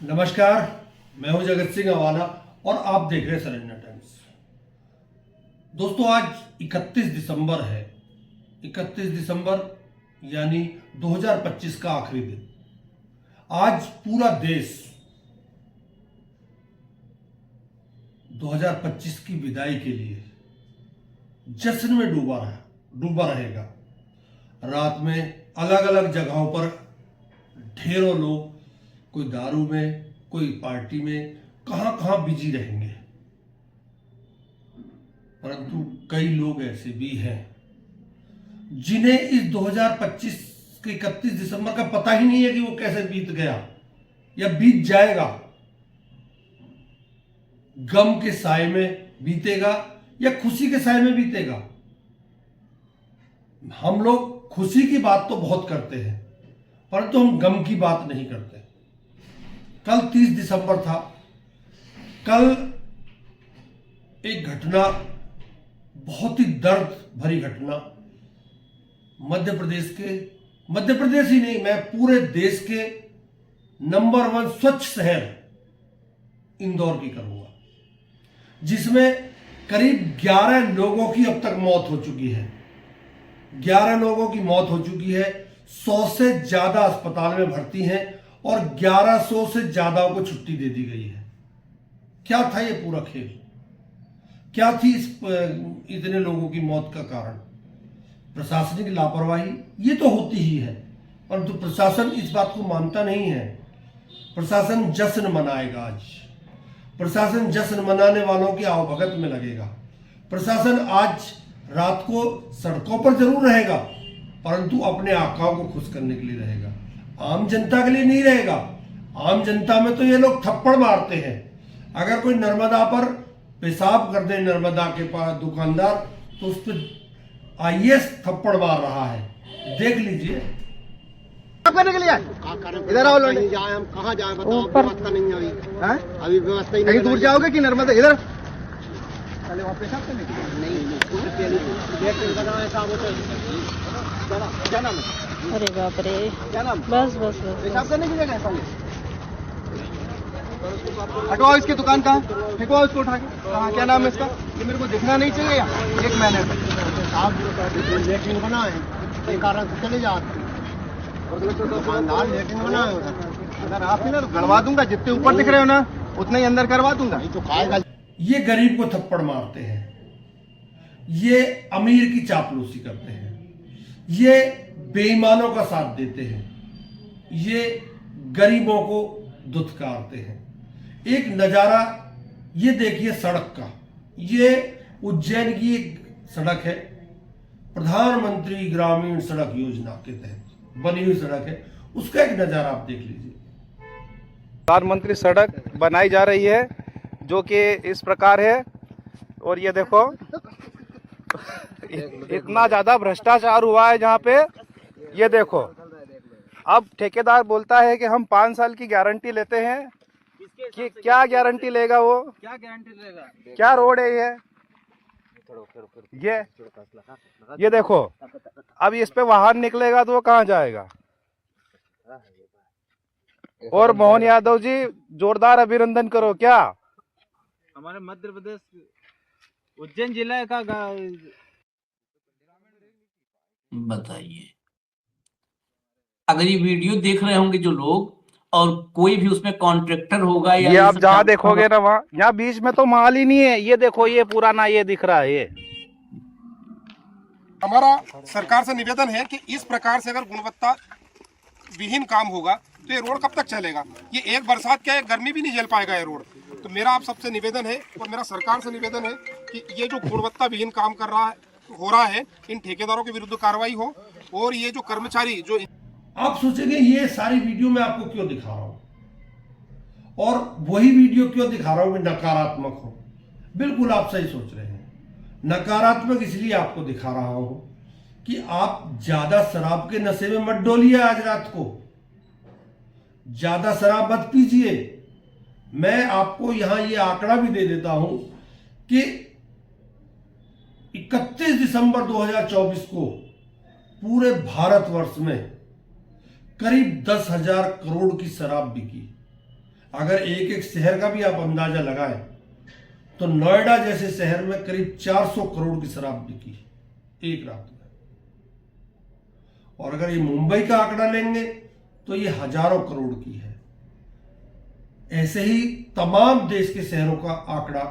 नमस्कार, मैं हूं जगत सिंह अवाना और आप देख रहे हैं सरन्या टाइम्स। दोस्तों, आज 31 दिसंबर है। 31 दिसंबर यानी 2025 का आखिरी दिन। आज पूरा देश 2025 की विदाई के लिए जश्न में डूबा रहेगा। रात में अलग अलग जगहों पर ढेरों लोग, कोई दारू में, कोई पार्टी में, कहां कहां बिजी रहेंगे। परंतु कई लोग ऐसे भी हैं जिन्हें इस 2025 के 31 दिसंबर का पता ही नहीं है कि वो कैसे बीत गया या बीत जाएगा। गम के साए में बीतेगा या खुशी के साए में बीतेगा। हम लोग खुशी की बात तो बहुत करते हैं, परंतु हम गम की बात नहीं करते। कल 30 दिसंबर था। कल एक घटना, बहुत ही दर्द भरी घटना, मध्य प्रदेश ही नहीं, मैं पूरे देश के नंबर 1 स्वच्छ शहर इंदौर की करूंगा, जिसमें करीब 11 लोगों की अब तक मौत हो चुकी है। 11 लोगों की मौत हो चुकी है। 100 से ज्यादा अस्पताल में भर्ती हैं और 1100 से ज्यादा को छुट्टी दे दी गई है। क्या था ये पूरा खेल? क्या थी इतने लोगों की मौत का कारण? प्रशासनिक लापरवाही ये तो होती ही है, परंतु प्रशासन इस बात को मानता नहीं है। प्रशासन जश्न मनाएगा। आज प्रशासन जश्न मनाने वालों की आवभगत में लगेगा। प्रशासन आज रात को सड़कों पर जरूर रहेगा, परंतु अपने आकाओं को खुश करने के लिए रहेगा, आम जनता के लिए नहीं रहेगा। आम जनता में तो ये लोग थप्पड़ मारते हैं। अगर कोई नर्मदा पर पेशाब कर दे, नर्मदा के पास दुकानदार, तो उस पर आईएएस थप्पड़ मार रहा है। देख लीजिए। करने के लिए इधर आओ। जाए हम कहाँ जाए बताओ? व्यवस्था नहीं है अभी व्यवस्था ही नहीं। दूर जाओगे कि नर्मदा? इधर पहले वहाँ पेशाब करने के लिए नहीं क्या नाम है? अरे बाप रे, क्या नाम? बस पेशाब करने की जगह है। हटवाओ इसकी दुकान। कहाँ फेंकवाओ इसको उठा के? कहाँ? क्या नाम है इसका? ये मेरे को दिखना नहीं चाहिए। यहाँ एक महीने से आप लेटरिन बनाए के कारण से चले जाते दुकानदार लेटरिन बनाए उधर। अगर आप ही ना तो गड़वा दूंगा। जितने ऊपर दिख रहे हो ना उतना ही अंदर करवा दूंगा। तो खाएगा। ये गरीब को थप्पड़ मारते हैं, ये अमीर की चापलूसी करते हैं, ये बेईमानों का साथ देते हैं, ये गरीबों को दुत्कारते हैं। एक नजारा ये देखिए सड़क का। ये उज्जैन की एक सड़क है, प्रधानमंत्री ग्रामीण सड़क योजना के तहत बनी हुई सड़क है। उसका एक नजारा आप देख लीजिए। प्रधानमंत्री सड़क बनाई जा रही है जो कि इस प्रकार है। और ये देखो इतना ज्यादा भ्रष्टाचार हुआ है जहाँ पे। ये देखो, अब ठेकेदार बोलता है कि हम 5 साल की गारंटी लेते हैं। कि क्या गारंटी लेगा वो? क्या गारंटी लेगा? क्या रोड है ये देखो, अब इस पे वाहन निकलेगा तो वो कहाँ जाएगा? और मोहन यादव जी, जोरदार अभिनंदन करो। क्या हमारे मध्य प्रदेश उज्जैन जिला का बताइए। अगर ये वीडियो देख रहे होंगे जो लोग, और कोई भी उसमें कॉन्ट्रैक्टर होगा या ये आप जहाँ देखोगे ना वहाँ, यहाँ बीच में तो माल ही नहीं है। ये देखो, ये पुराना ये दिख रहा है। ये हमारा सरकार से निवेदन है कि इस प्रकार से अगर गुणवत्ता विहीन काम होगा तो ये रोड कब तक चलेगा? ये एक बरसात क्या है, गर्मी भी नहीं झेल पाएगा ये रोड। तो मेरा आप सबसे निवेदन है और मेरा सरकार से निवेदन है कि ये जो गुणवत्ता विहीन काम हो रहा है, इन ठेकेदारों के विरुद्ध कार्रवाई हो। और ये जो कर्मचारी जो, आप सोचेंगे ये सारी वीडियो मैं आपको क्यों दिखा रहा हूं और वही वीडियो क्यों दिखा रहा हूं कि नकारात्मक हो। बिल्कुल आप सही सोच रहे हैं। नकारात्मक इसलिए आपको दिखा रहा हूं कि आप ज्यादा शराब के नशे में मत डोलिए। आज रात को ज्यादा शराब मत पीजिए। मैं आपको यहां ये आंकड़ा भी दे देता हूं कि 31 दिसंबर 2024 को पूरे भारतवर्ष में करीब 10,000 करोड़ की शराब बिकी। अगर एक एक शहर का भी आप अंदाजा लगाएं तो नोएडा जैसे शहर में करीब 400 करोड़ की शराब बिकी एक रात में, और अगर ये मुंबई का आंकड़ा लेंगे तो ये हजारों करोड़ की है। ऐसे ही तमाम देश के शहरों का आंकड़ा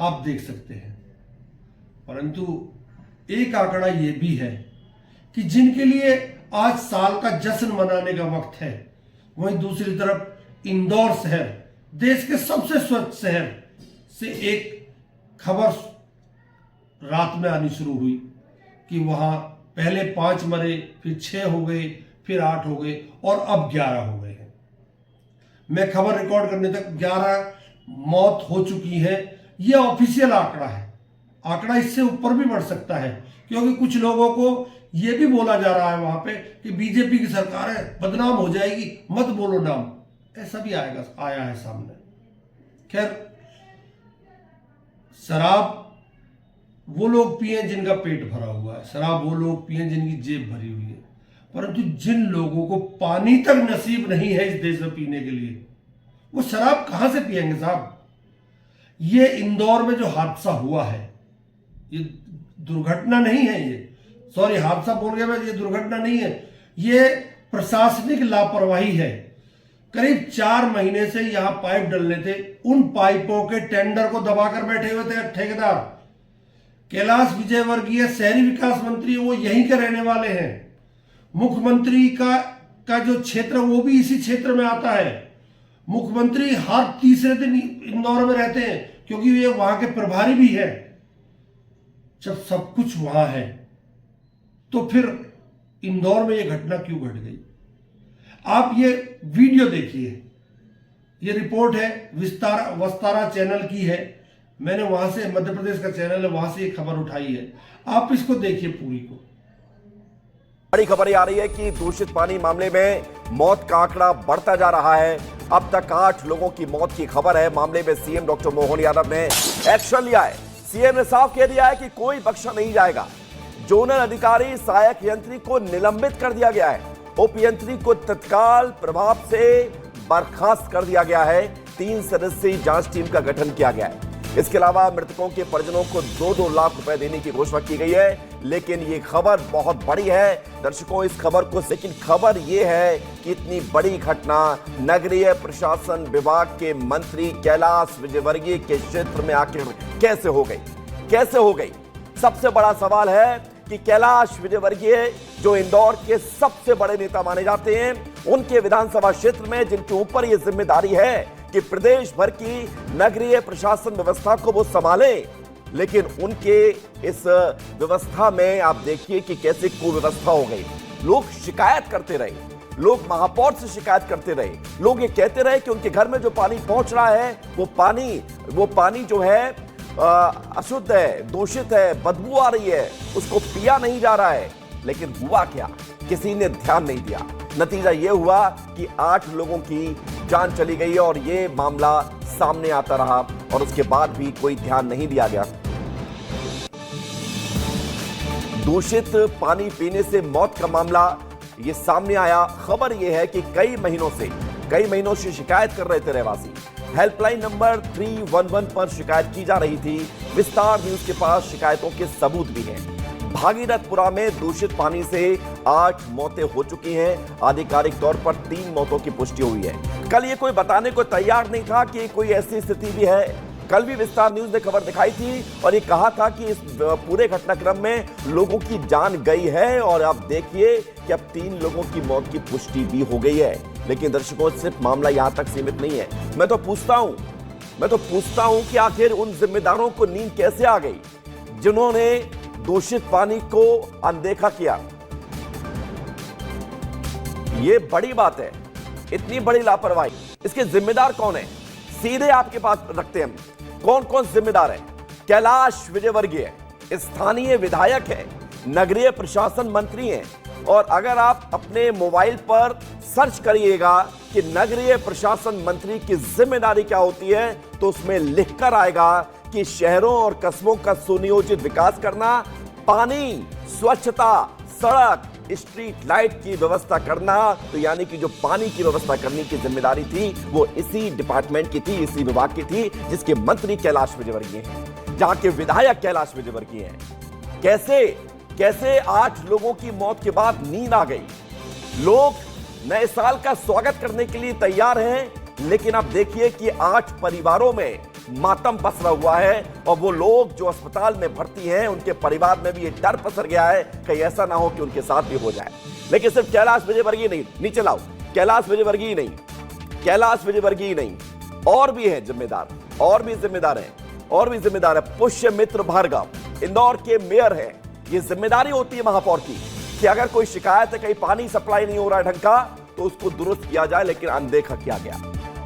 आप देख सकते हैं। परंतु एक आंकड़ा ये भी है कि जिनके लिए आज साल का जश्न मनाने का वक्त है, वहीं दूसरी तरफ इंदौर शहर, देश के सबसे स्वच्छ शहर से एक खबर रात में आनी शुरू हुई कि वहां पहले 5 मरे, फिर 6 हो गए, फिर 8 हो गए और अब 11 हो गए हैं। मैं खबर रिकॉर्ड करने तक 11 मौत हो चुकी है। यह ऑफिशियल आंकड़ा है। आंकड़ा इससे ऊपर भी बढ़ सकता है, क्योंकि कुछ लोगों को यह भी बोला जा रहा है वहां पे कि बीजेपी की सरकार है, बदनाम हो जाएगी, मत बोलो नाम। ऐसा भी आया है सामने। खैर, शराब वो लोग पिए जिनका पेट भरा हुआ है, शराब वो लोग पिए जिनकी जेब भरी हुई है, परंतु जिन लोगों को पानी तक नसीब नहीं है इस देश में पीने के लिए, वो शराब कहां से पिएंगे साहब। ये इंदौर में जो हादसा हुआ है, ये दुर्घटना नहीं है, ये सॉरी हादसा बोल गया मैं, ये दुर्घटना नहीं है, ये प्रशासनिक लापरवाही है। करीब 4 महीने से यहां पाइप डलने थे, उन पाइपों के टेंडर को दबाकर बैठे हुए थे ठेकेदार। कैलाश विजयवर्गीय शहरी विकास मंत्री, वो यहीं के रहने वाले हैं। मुख्यमंत्री का जो क्षेत्र वो भी इसी क्षेत्र में आता है। मुख्यमंत्री हर तीसरे दिन इंदौर में रहते हैं, क्योंकि ये वहां के प्रभारी भी है। जब सब कुछ वहां है तो फिर इंदौर में ये घटना क्यों घट गई। आप ये वीडियो देखिए, ये रिपोर्ट है वस्तारा चैनल की है। मैंने वहां से, मध्य प्रदेश का चैनल है, वहां से ये खबर उठाई है। आप इसको देखिए पूरी को। बड़ी खबर ये आ रही है कि दूषित पानी मामले में मौत का आंकड़ा बढ़ता जा रहा है। अब तक 8 लोगों की मौत की खबर है। मामले में सीएम डॉक्टर मोहन यादव ने एक्शन लिया है। सीएम ने साफ कह दिया है कि कोई बख्शा नहीं जाएगा। जोनल अधिकारी सहायक यंत्री को निलंबित कर दिया गया है। उप यंत्री को तत्काल प्रभाव से बर्खास्त कर दिया गया है। 3 सदस्यीय जांच टीम का गठन किया गया है। इसके अलावा मृतकों के परिजनों को 2-2 लाख रुपए देने की घोषणा की गई है। लेकिन ये खबर बहुत बड़ी है दर्शकों, इस खबर को, लेकिन खबर ये है कि इतनी बड़ी घटना नगरीय प्रशासन विभाग के मंत्री कैलाश विजयवर्गीय के क्षेत्र में आखिर कैसे हो गई। सबसे बड़ा सवाल है कि कैलाश विजयवर्गीय जो इंदौर के सबसे बड़े नेता माने जाते हैं, उनके विधानसभा क्षेत्र में जिनके ऊपर यह जिम्मेदारी है कि प्रदेश भर की नगरीय प्रशासन व्यवस्था को वो संभाले, लेकिन उनके इस व्यवस्था में आप देखिए कि कैसे कुव्यवस्था हो गई। लोग शिकायत करते रहे, लोग महापौर से शिकायत करते रहे, लोग ये कहते रहे कि उनके घर में जो पानी पहुंच रहा है वो पानी जो है अशुद्ध है, दूषित है, बदबू आ रही है, उसको पिया नहीं जा रहा है। लेकिन हुआ क्या, किसी ने ध्यान नहीं दिया। नतीजा यह हुआ कि 8 लोगों की जान चली गई और यह मामला सामने आता रहा और उसके बाद भी कोई ध्यान नहीं दिया गया। दूषित पानी पीने से मौत का मामला ये सामने आया। खबर यह है कि कई महीनों से शिकायत कर रहे थे रहवासी। हेल्पलाइन नंबर 311 पर शिकायत की जा रही थी। विस्तार न्यूज के पास शिकायतों के सबूत भी हैं। भागीरथपुरा में दूषित पानी से 8 मौतें हो चुकी हैं। आधिकारिक तौर पर 3 मौतों की पुष्टि हुई है। कल ये कोई बताने को तैयार नहीं था कि कोई ऐसी स्थिति भी है। कल भी विस्तार न्यूज ने खबर दिखाई थी और ये कहा था कि इस पूरे घटनाक्रम में लोगों की जान गई है और आप देखिए कि अब 3 लोगों की मौत की पुष्टि भी हो गई है। लेकिन दर्शकों, सिर्फ मामला यहां तक सीमित नहीं है। मैं तो पूछता हूं कि आखिर उन जिम्मेदारों को नींद कैसे आ गई जिन्होंने दूषित पानी को अनदेखा किया। यह बड़ी बात है, इतनी बड़ी लापरवाही। इसके जिम्मेदार कौन है, सीधे आपके पास रखते हैं। कौन जिम्मेदार है? कैलाश विजयवर्गीय स्थानीय विधायक है, नगरीय प्रशासन मंत्री हैं। और अगर आप अपने मोबाइल पर सर्च करिएगा कि नगरीय प्रशासन मंत्री की जिम्मेदारी क्या होती है, तो उसमें लिखकर आएगा कि शहरों और कस्बों का सुनियोजित विकास करना, पानी, स्वच्छता, सड़क, स्ट्रीट लाइट की व्यवस्था करना, तो यानी कि जो पानी की व्यवस्था करने की जिम्मेदारी थी वो इसी डिपार्टमेंट की थी, इसी विभाग की थी, जिसके मंत्री कैलाश विजयवर्गीय हैं, जहां के विधायक कैलाश विजयवर्गीय हैं। कैसे 8 लोगों की मौत के बाद नींद आ गई। लोग नए साल का स्वागत करने के लिए तैयार हैं, लेकिन अब देखिए कि 8 परिवारों में मातम पसरा हुआ है और वो लोग जो अस्पताल में भर्ती हैं उनके परिवार में भी ये डर पसर गया है कहीं ऐसा ना हो कि उनके साथ भी हो जाए। लेकिन सिर्फ कैलाश विजयवर्गीय नहीं, नीचे लाओ, कैलाश विजयवर्गीय नहीं, और भी हैं जिम्मेदार, और भी जिम्मेदार है पुष्यमित्र भार्गव, इंदौर के मेयर हैं। ये जिम्मेदारी होती है महापौर की कि अगर कोई शिकायत है कहीं पानी सप्लाई नहीं हो रहा है ढंग का तो उसको दुरुस्त किया जाए, लेकिन अनदेखा किया गया।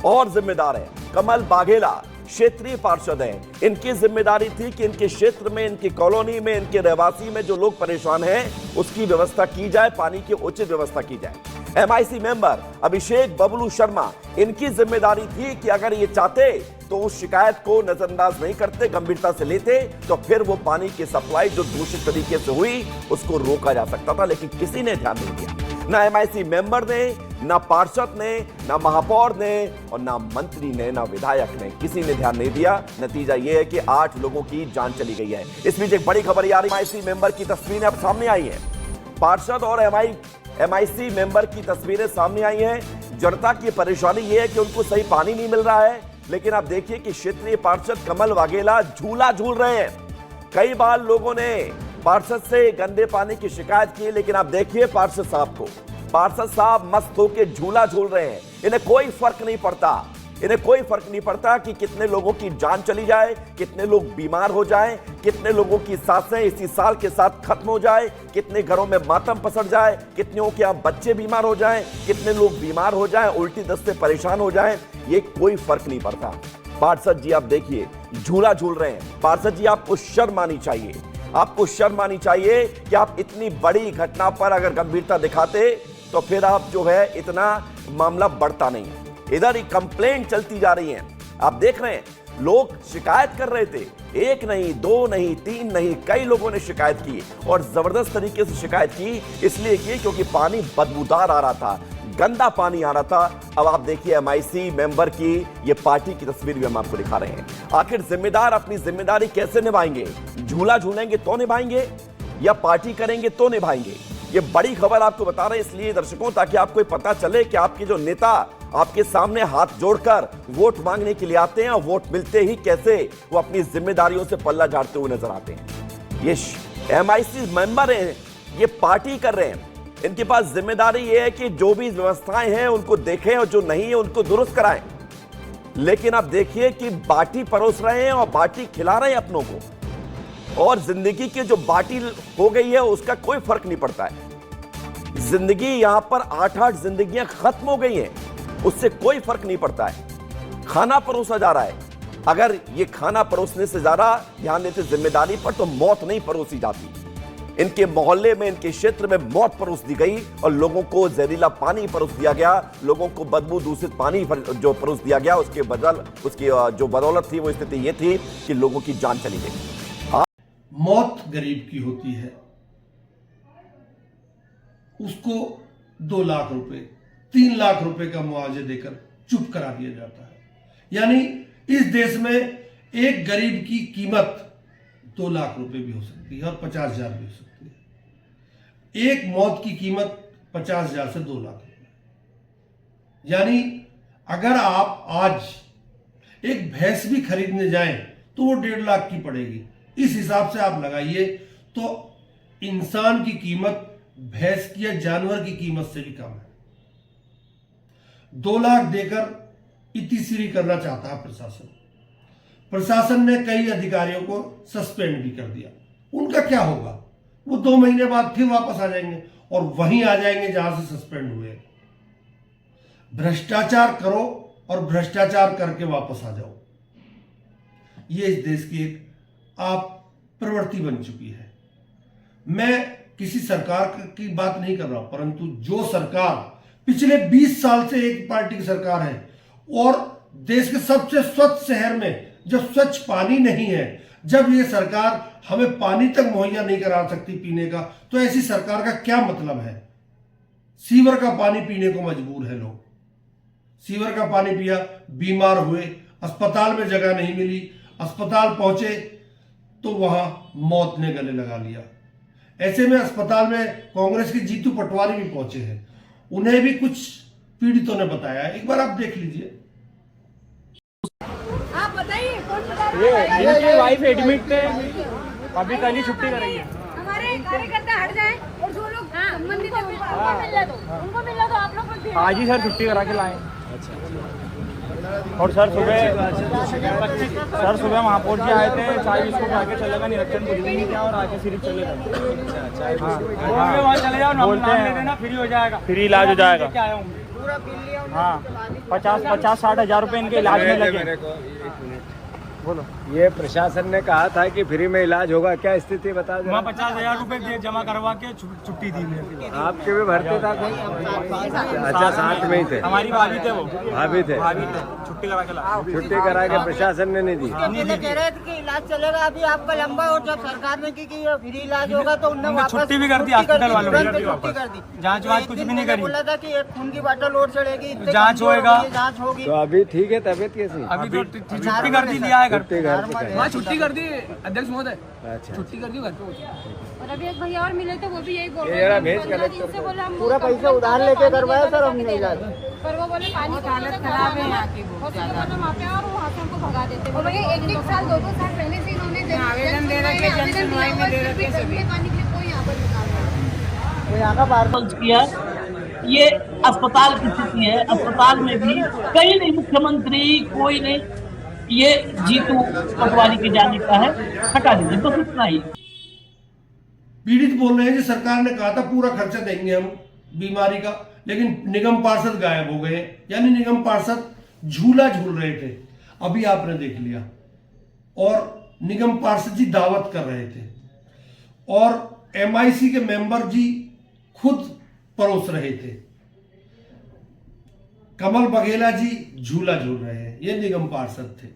और जिम्मेदार है कमल बाघेला, क्षेत्रीय पार्षद हैं। इनकी जिम्मेदारी थी कि इनके क्षेत्र में, इनकी कॉलोनी में, इनके रहवासी में जो लोग परेशान हैं उसकी व्यवस्था की जाए, पानी की उचित व्यवस्था की जाए। MIC मेंबर अभिषेक बबलू शर्मा, इनकी जिम्मेदारी थी कि अगर ये चाहते तो उस शिकायत को नजरअंदाज नहीं करते, गंभीरता से लेते तो फिर वो पानी की सप्लाई जो दूषित तरीके से हुई उसको रोका जा सकता था, लेकिन किसी ने ध्यान नहीं दिया। ना MIC मेंबर ने, ना पार्षद ने, ना महापौर ने और ना मंत्री ने, ना विधायक ने, किसी ने ध्यान नहीं दिया। नतीजा यह है कि 8 लोगों की जान चली गई है। इस बीच एक बड़ी खबर आ रही है, MIC मेंबर की तस्वीरें अब सामने आई हैं। पार्षद और MIC मेंबर की तस्वीरें सामने आई हैं। जनता की परेशानी यह है कि उनको सही पानी नहीं मिल रहा है, लेकिन आप देखिए कि क्षेत्रीय पार्षद कमल वाघेला झूला झूल रहे हैं। कई बार लोगों ने पार्षद से गंदे पानी की शिकायत की, लेकिन आप देखिए पार्षद साहब मस्त होकर झूला झूल रहे हैं। इन्हें कोई फर्क नहीं पड़ता कि कितने लोगों की जान चली जाए, कितने लोग बीमार हो जाएं, कितने लोगों की सांसें इसी साल के साथ खत्म हो जाए, कितने घरों में मातम पसर जाए, कितनों के यहाँ बच्चे बीमार हो जाएं, कितने लोग बीमार हो जाएं, उल्टी दस्त से परेशान हो जाएं, ये कोई फर्क नहीं पड़ता। पार्षद जी आप देखिए झूला झूल रहे हैं। पार्षद जी आपको शर्म आनी चाहिए कि आप इतनी बड़ी घटना पर अगर गंभीरता दिखाते तो फिर आप जो है इतना मामला बढ़ता नहीं है। इधर ही कंप्लेंट चलती जा रही है, आप देख रहे हैं लोग शिकायत कर रहे थे, 1 नहीं 2 नहीं 3 नहीं, कई लोगों ने शिकायत की और जबरदस्त तरीके से शिकायत की, इसलिए की क्योंकि पानी बदबूदार आ रहा था, गंदा पानी आ रहा था। अब आप देखिए MIC मेंबर की ये पार्टी की तस्वीर भी हम आपको दिखा रहे हैं। आखिर जिम्मेदार अपनी जिम्मेदारी कैसे निभाएंगे? झूला झूलेंगे तो निभाएंगे या पार्टी करेंगे तो निभाएंगे? ये बड़ी खबर आपको बता रहे हैं इसलिए दर्शकों, ताकि आपको पता चले कि आपके जो नेता आपके सामने हाथ जोड़कर वोट मांगने के लिए आते हैं और वोट मिलते ही कैसे वो अपनी जिम्मेदारियों से पल्ला झाड़ते हुए नजर आते हैं। ये MIC मेंबर हैं, ये पार्टी कर रहे हैं, इनके पास जिम्मेदारी ये है कि जो भी व्यवस्थाएं हैं उनको देखें और जो नहीं है उनको दुरुस्त कराएं। लेकिन आप देखिए कि बाटी परोस रहे हैं और बाटी खिला रहे हैं अपनों को, और जिंदगी की जो बाटी हो गई है उसका कोई फर्क नहीं पड़ता है। जिंदगी यहां पर 8-8 जिंदगियां खत्म हो गई हैं, उससे कोई फर्क नहीं पड़ता है। खाना परोसा जा रहा है, अगर ये खाना परोसने से ज्यादा ध्यान देते जिम्मेदारी पर तो मौत नहीं परोसी जाती। इनके मोहल्ले में, इनके क्षेत्र में मौत परोस दी गई और लोगों को जहरीला पानी परोस दिया गया, लोगों को बदबू दूषित पानी जो परोस दिया गया, उसकी जो बदौलत थी वो स्थिति ये थी कि लोगों की जान चली गई। मौत गरीब की होती है, उसको 2 लाख रुपए 3 लाख रुपए का मुआवजे देकर चुप करा दिया जाता है। यानी इस देश में एक गरीब की कीमत 2 लाख रुपए भी हो सकती है और 50,000 भी हो सकती है। एक मौत की कीमत 50,000 से 2 लाख रुपए। यानी अगर आप आज एक भैंस भी खरीदने जाएं तो वो 1.5 लाख की पड़ेगी। इस हिसाब से आप लगाइए तो इंसान की कीमत भैंस की या जानवर की कीमत से भी कम है। 2 लाख देकर इतिश्री करना चाहता है प्रशासन। प्रशासन ने कई अधिकारियों को सस्पेंड भी कर दिया। उनका क्या होगा? वो 2 महीने बाद फिर वापस आ जाएंगे और वहीं आ जाएंगे जहां से सस्पेंड हुए। भ्रष्टाचार करो और भ्रष्टाचार करके वापस आ जाओ, ये इस देश की एक आप प्रवृत्ति बन चुकी है। मैं किसी सरकार की बात नहीं कर रहा हूं, परंतु जो सरकार पिछले 20 साल से एक पार्टी की सरकार है और देश के सबसे स्वच्छ शहर में जब स्वच्छ पानी नहीं है, जब ये सरकार हमें पानी तक मुहैया नहीं करा सकती पीने का, तो ऐसी सरकार का क्या मतलब है? सीवर का पानी पीने को मजबूर है लोग। सीवर का पानी पिया, बीमार हुए, अस्पताल में जगह नहीं मिली, अस्पताल पहुंचे तो वहां मौत ने गले लगा लिया। ऐसे में अस्पताल में कांग्रेस के जीतू पटवारी भी पहुंचे हैं, उन्हें भी कुछ पीड़ितों ने बताया। एक बार आप देख लीजिए। आप बताइए कौन बता रहा है? इनकी वाइफ एडमिट थे, अभी कल ही छुट्टी कराई है। हमारे कार्यकर्ता हट जाए और जो लोग संबंधित है उनको मिलने दो, आप लोग आज ही सर छुट्टी करा के लाए। और सर सुबह महापौर जी आए थे, चाय बिस्कुट आके चले गए, निरीक्षण कुछ भी नहीं किया और आके सीधे चले गए। वहाँ चले जाओ, बोलते हैं फ्री हो जाएगा, फ्री इलाज हो जाएगा। हाँ, 50-60 हजार रुपए इनके इलाज में लगे। बोलो, ये प्रशासन ने कहा था कि फ्री में इलाज होगा, क्या स्थिति बता दो। 50,000 रुपए जमा करवा के छुट्टी दी। आपके भी भरते था कोई? अच्छा, साथ में ही थे। हमारी भाभी थे, वो भाभी थे, छुट्टी करा के छुट्टी करा के प्रशासन ने नहीं दी। कह रहे थे कि इलाज चलेगा अभी आपका लंबा, और जब सरकार ने की कि फ्री इलाज होगा तो उन्होंने वापस छुट्टी भी कर दी, हॉस्पिटल वालों ने छुट्टी कर दी। जांच वाच कुछ भी नहीं करी। बोला था कि एक खून की बाटल और चढ़ेगी, जांच होएगा, जांच होगी। तो अभी ठीक है, तबीयत कैसी? अभी तो छुट्टी कर दी, लिया है घर पे। वहाँ छुट्टी कर दी अध्यक्ष महोदय, अच्छा, छुट्टी कर दी घर पे। और अभी एक भैया और मिले थे, वो भी यही बोल ये रहे जरा थे, भेज 15 कलेक्टर दिन से बोला हम पूरा पैसा उधार लेके करवाया सर हमने इलाज। पर वो बोले पानी की हालत खराब है यहाँ की, हॉस्पिटल वहाँ पे और वहाँ से हमको भगा देते। वो भैया 1-1 साल 2-2 साल पहले से इन्होंने आवेदन दे रखे, जनसुनवाई में दे रखे, सभी पानी के लिए कोई यहाँ पर निकाल वो यहाँ का बार किया। ये अस्पताल की स्थिति है, अस्पताल में भी कहीं नहीं, मुख्यमंत्री कोई नहीं, ये जीतू पटवारी के जाने का है, हटा दीजिए, बस इतना ही। पीड़ित बोल रहे हैं कि सरकार ने कहा था पूरा खर्चा देंगे हम बीमारी का, लेकिन निगम पार्षद गायब हो गए। यानी निगम पार्षद झूला झूल रहे थे, अभी आपने देख लिया। और निगम पार्षद जी दावत कर रहे थे और MIC के मेंबर जी खुद परोस रहे थे। कमल बघेला जी झूला झूल रहे हैं, ये निगम पार्षद थे।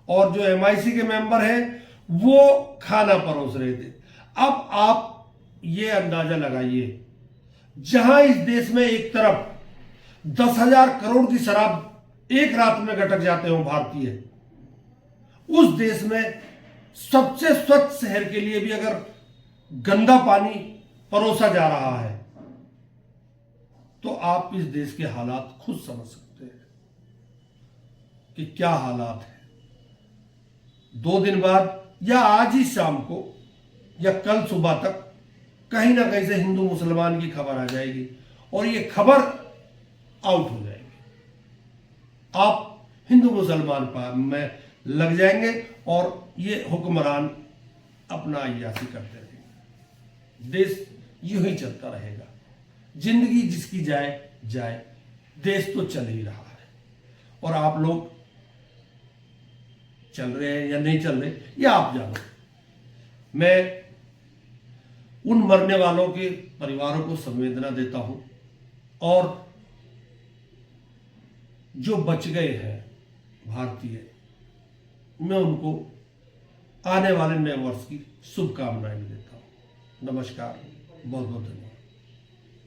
और जो MIC के मेंबर हैं वो खाना परोस रहे थे। अब आप ये अंदाजा लगाइए, जहां इस देश में एक तरफ 10,000 करोड़ की शराब एक रात में गटक जाते हो भारतीय, उस देश में सबसे स्वच्छ शहर के लिए भी अगर गंदा पानी परोसा जा रहा है तो आप इस देश के हालात खुद समझ सकते हैं कि क्या हालात है। 2 दिन बाद या आज ही शाम को या कल सुबह तक कहीं ना कहीं से हिंदू मुसलमान की खबर आ जाएगी और ये खबर आउट हो जाएगी। आप हिंदू मुसलमान में लग जाएंगे और ये हुक्मरान अपना अय्याशी करते रहेंगे। देश यूं ही चलता रहेगा। जिंदगी जिसकी जाए जाए, देश तो चल ही रहा है। और आप लोग चल रहे हैं या नहीं चल रहे, या आप जानो। मैं उन मरने वालों के परिवारों को संवेदना देता हूं और जो बच गए हैं भारतीय, मैं उनको आने वाले नए वर्ष की शुभकामनाएं देता हूं। नमस्कार, बहुत बहुत धन्यवाद।